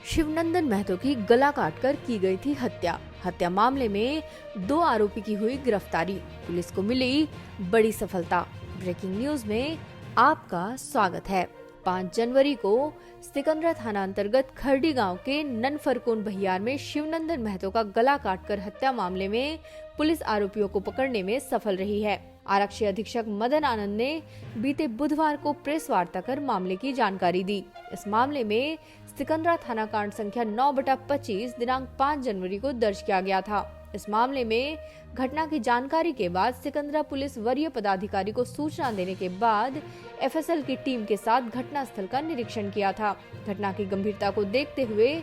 शिवनंदन महतो की गला काटकर की गई थी हत्या। हत्या मामले में 2 आरोपी की हुई गिरफ्तारी। पुलिस को मिली बड़ी सफलता। ब्रेकिंग न्यूज में आपका स्वागत है। 5 जनवरी को सिकंदरा थाना अंतर्गत खरडी गांव के ननफरकोन बहियार में शिवनंदन महतो का गला काटकर हत्या मामले में पुलिस आरोपियों को पकड़ने में सफल रही है। आरक्षी अधीक्षक मदन आनंद ने बीते बुधवार को प्रेस वार्ता कर मामले की जानकारी दी। इस मामले में सिकंदरा थाना कांड संख्या 9/25 दिनांक 5 जनवरी को दर्ज किया गया था। इस मामले में घटना की जानकारी के बाद सिकंदरा पुलिस वरीय पदाधिकारी को सूचना देने के बाद एफएसएल की टीम के साथ घटनास्थल का निरीक्षण किया था। घटना की गंभीरता को देखते हुए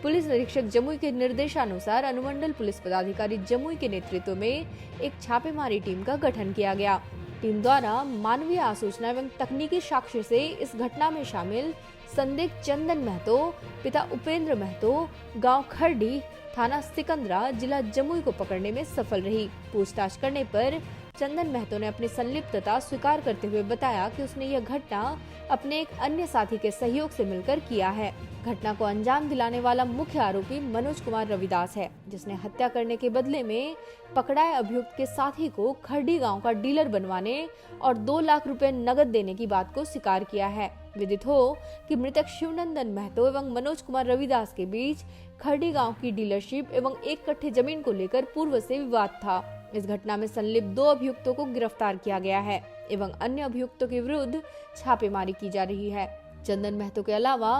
पुलिस निरीक्षक जमुई के निर्देशानुसार अनुमंडल पुलिस पदाधिकारी जमुई के नेतृत्व में एक छापेमारी टीम का गठन किया गया। टीम द्वारा मानवीय आसूचना एवं तकनीकी साक्ष्य से इस घटना में शामिल संदिग्ध चंदन महतो, पिता उपेंद्र महतो, गांव खरडी, थाना सिकंदरा, जिला जमुई को पकड़ने में सफल रही। पूछताछ करने पर चंदन महतो ने अपनी संलिप्तता स्वीकार करते हुए बताया कि उसने यह घटना अपने एक अन्य साथी के सहयोग से मिलकर किया है। घटना को अंजाम दिलाने वाला मुख्य आरोपी मनोज कुमार रविदास है, जिसने हत्या करने के बदले में पकड़ाए अभियुक्त के साथी को खरडी गांव का डीलर बनवाने और 2 लाख रुपए नगद देने की बात को स्वीकार किया है। विदित हो कि मृतक शिवनंदन महतो एवं मनोज कुमार रविदास के बीच खरडी गांव की डीलरशिप एवं 1 कट्ठे जमीन को लेकर पूर्व से विवाद था। इस घटना में संलिप्त 2 अभियुक्तों को गिरफ्तार किया गया है एवं अन्य अभियुक्तों के विरुद्ध छापेमारी की जा रही है। चंदन महतो के अलावा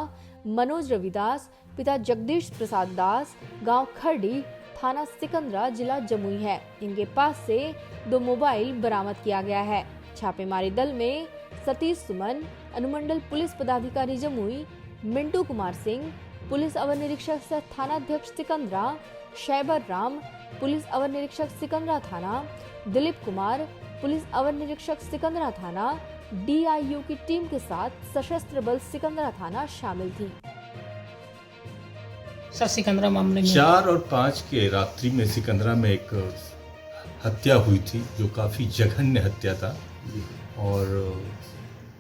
मनोज रविदास, पिता जगदीश प्रसाद दास, गांव खरडी, थाना सिकंदरा, जिला जमुई है। इनके पास से 2 मोबाइल बरामद किया गया है। छापेमारी दल में सतीश सुमन, अनुमंडल पुलिस पदाधिकारी जमुई, मिंटू कुमार सिंह, पुलिस अवर निरीक्षक सह थाना अध्यक्ष सिकंदरा, शैबर राम, पुलिस अवर निरीक्षक सिकंदरा थाना, दिलीप कुमार, पुलिस अवर निरीक्षक सिकंदरा थाना, डीआईयू की टीम के साथ सशस्त्र बल सिकंदरा थाना शामिल थी। सर, सिकंदरा मामले में 4 और 5 के रात्रि में सिकंदरा में एक हत्या हुई थी, जो काफ़ी जघन्य हत्या था। और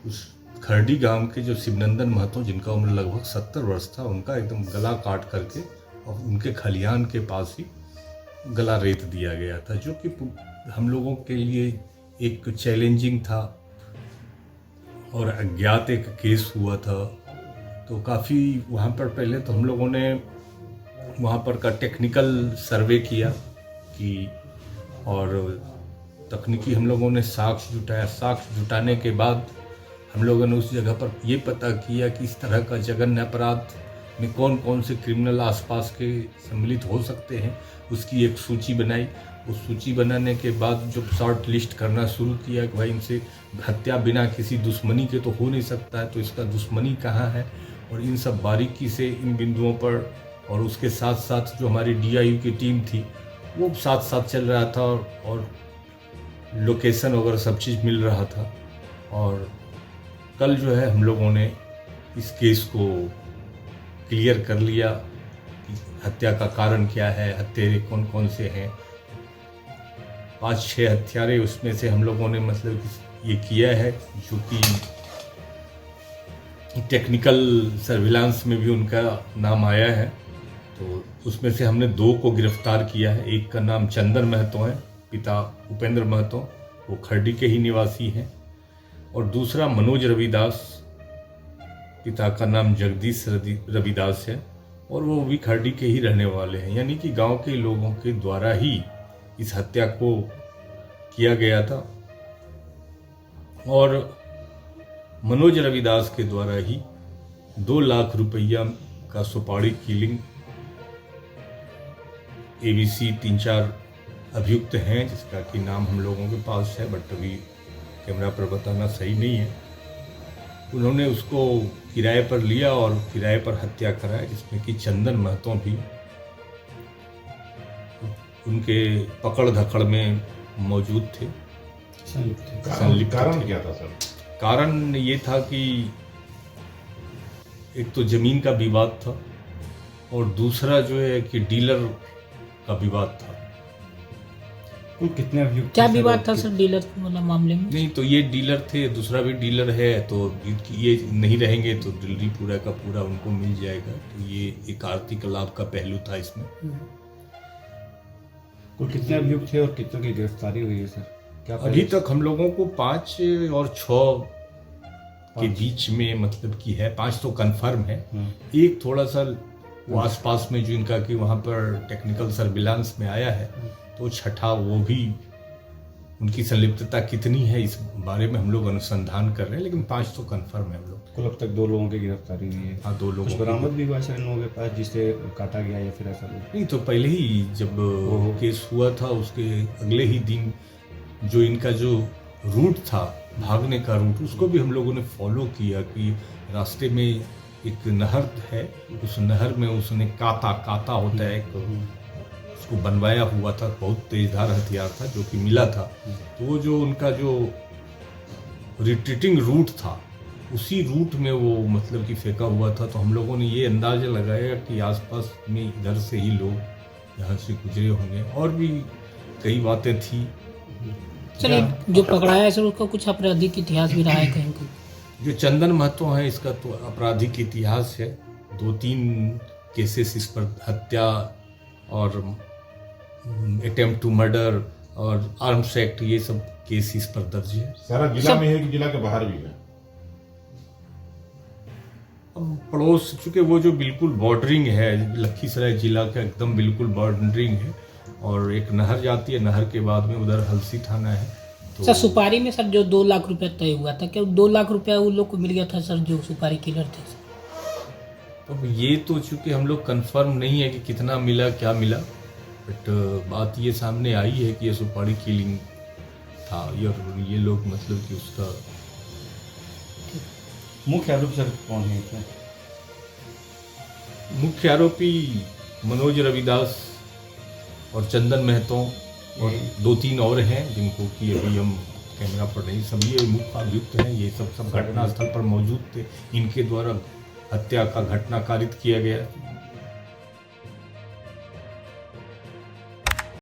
उस खरडी गांव के जो शिवनंदन महतो, जिनका उम्र लगभग 70 वर्ष था, उनका एकदम गला काट करके और उनके खलिहान के पास ही गला रेत दिया गया था, जो कि हम लोगों के लिए एक चैलेंजिंग था और अज्ञात एक केस हुआ था। तो काफ़ी वहाँ पर पहले तो हम लोगों ने वहाँ पर का टेक्निकल सर्वे किया कि, और तकनीकी हम लोगों ने साक्ष्य जुटाया। साक्ष्य जुटाने के बाद हम लोगों ने उस जगह पर ये पता किया कि इस तरह का जघन्य अपराध में कौन कौन से क्रिमिनल आसपास के सम्मिलित हो सकते हैं, उसकी एक सूची बनाई। उस सूची बनाने के बाद जो शॉर्ट लिस्ट करना शुरू किया कि भाई इनसे हत्या बिना किसी दुश्मनी के तो हो नहीं सकता है, तो इसका दुश्मनी कहाँ है, और इन सब बारीकी से इन बिंदुओं पर, और उसके साथ साथ जो हमारी डीआईयू की टीम थी वो साथ साथ चल रहा था, और लोकेशन वगैरह सब चीज़ मिल रहा था। और कल जो है हम लोगों ने इस केस को क्लियर कर लिया कि हत्या का कारण क्या है, हत्यारे कौन कौन से हैं। 5-6 हत्यारे उसमें से हम लोगों ने मतलब ये किया है, जो कि टेक्निकल सर्विलांस में भी उनका नाम आया है। तो उसमें से हमने 2 को गिरफ्तार किया है। एक का नाम चंदन महतो है, पिता उपेंद्र महतो, वो खरडी के ही निवासी हैं। और दूसरा मनोज रविदास, पिता का नाम जगदीश रविदास है, और वो भी खरडी के ही रहने वाले हैं। यानी कि गांव के लोगों के द्वारा ही इस हत्या को किया गया था, और मनोज रविदास के द्वारा ही 2 लाख रुपया का सुपारी किलिंग। एबीसी 3-4 अभियुक्त हैं, जिसका कि नाम हम लोगों के पास है, बट अभी कैमरा पर बताना सही नहीं है। उन्होंने उसको किराए पर लिया और किराए पर हत्या कराया, जिसमें कि चंदन महतो भी उनके पकड़ धकड़ में मौजूद थे, संलिप्त। कारण क्या था सर? कारण ये था कि एक तो जमीन का विवाद था, और दूसरा जो है कि डीलर का विवाद था। कुल कितने अभियुक्त क्या थे, विवाद और था सर डीलर वाला मामले में? नहीं तो ये डीलर थे, दूसरा भी डीलर है, तो ये नहीं रहेंगे तो दिल्ली पूरा का पूरा उनको मिल जाएगा। तो ये एक आर्थिक लाभ का पहलू था इसमें। कुल कितने अभियुक्त थे और कितनों की गिरफ्तारी हुई है सर? क्या अभी तक हम लोगों को 5 और 6 के बीच में मतलब की है, 5 तो कंफर्म है। एक थोड़ा सा वो आसपास में जो इनका कि वहाँ पर टेक्निकल सर्विलांस में आया है, तो छठा वो भी उनकी संलिप्तता कितनी है इस बारे में हम लोग अनुसंधान कर रहे हैं, लेकिन 5 तो कंफर्म है हम लोग। कुल अब तक 2 लोगों की गिरफ्तारी हुई है। हाँ, 2 लोगों कुछ की। बरामद भी हुआ है सर इन लोगों के पास जिसे काटा गया या फिर ऐसा कुछ? नहीं तो पहले ही जब केस हुआ था उसके अगले ही दिन जो इनका जो रूट था, भागने का रूट, उसको भी हम लोगों ने फॉलो किया कि रास्ते में एक नहर है, उस नहर में उसने काता होता है एक, उसको बनवाया हुआ था, बहुत तेजधार हथियार था जो कि मिला था। तो वो जो उनका जो रिट्रीटिंग रूट था उसी रूट में वो मतलब कि फेंका हुआ था। तो हम लोगों ने ये अंदाजा लगाया कि आसपास में इधर से ही लोग यहाँ से गुजरे होंगे, और भी कई बातें थी। सर जो पकड़ाया है सर उसका कुछ आपराधिक इतिहास भी रहा है कहीं कहीं? जो चंदन महतो है इसका तो आपराधिक इतिहास है, 2-3 केसेस इस पर हत्या और अटेम्प्ट टू मर्डर और आर्म्स एक्ट, ये सब केस इस पर दर्ज है। सारा जिला में है कि जिला के बाहर भी है? अब पड़ोस, चूंकि वो जो बिल्कुल बॉर्डरिंग है, लखीसराय जिला का एकदम बिल्कुल बॉर्डरिंग है, और एक नहर जाती है, नहर के बाद में उधर हलसी थाना है। तो सर सुपारी में सर जो 2 लाख रुपया तय हुआ था, क्या 2 लाख रुपया उन लोग को मिल गया था सर जो सुपारी किलर थे सर? अब ये तो चूंकि हम लोग कंफर्म नहीं है कि कितना मिला क्या मिला, बट बात ये सामने आई है कि ये सुपारी किलिंग था, और ये लोग मतलब कि उसका मुख्य आरोपी सर कौन है इसमें? मुख्य आरोपी मनोज रविदास और चंदन महतो और 2-3 और हैं जिनको कि अभी हम कैमरा पर नहीं, सब ये मुख्य अभियुक्त हैं। ये सब घटनास्थल पर मौजूद थे, इनके द्वारा हत्या का घटना कारित किया गया।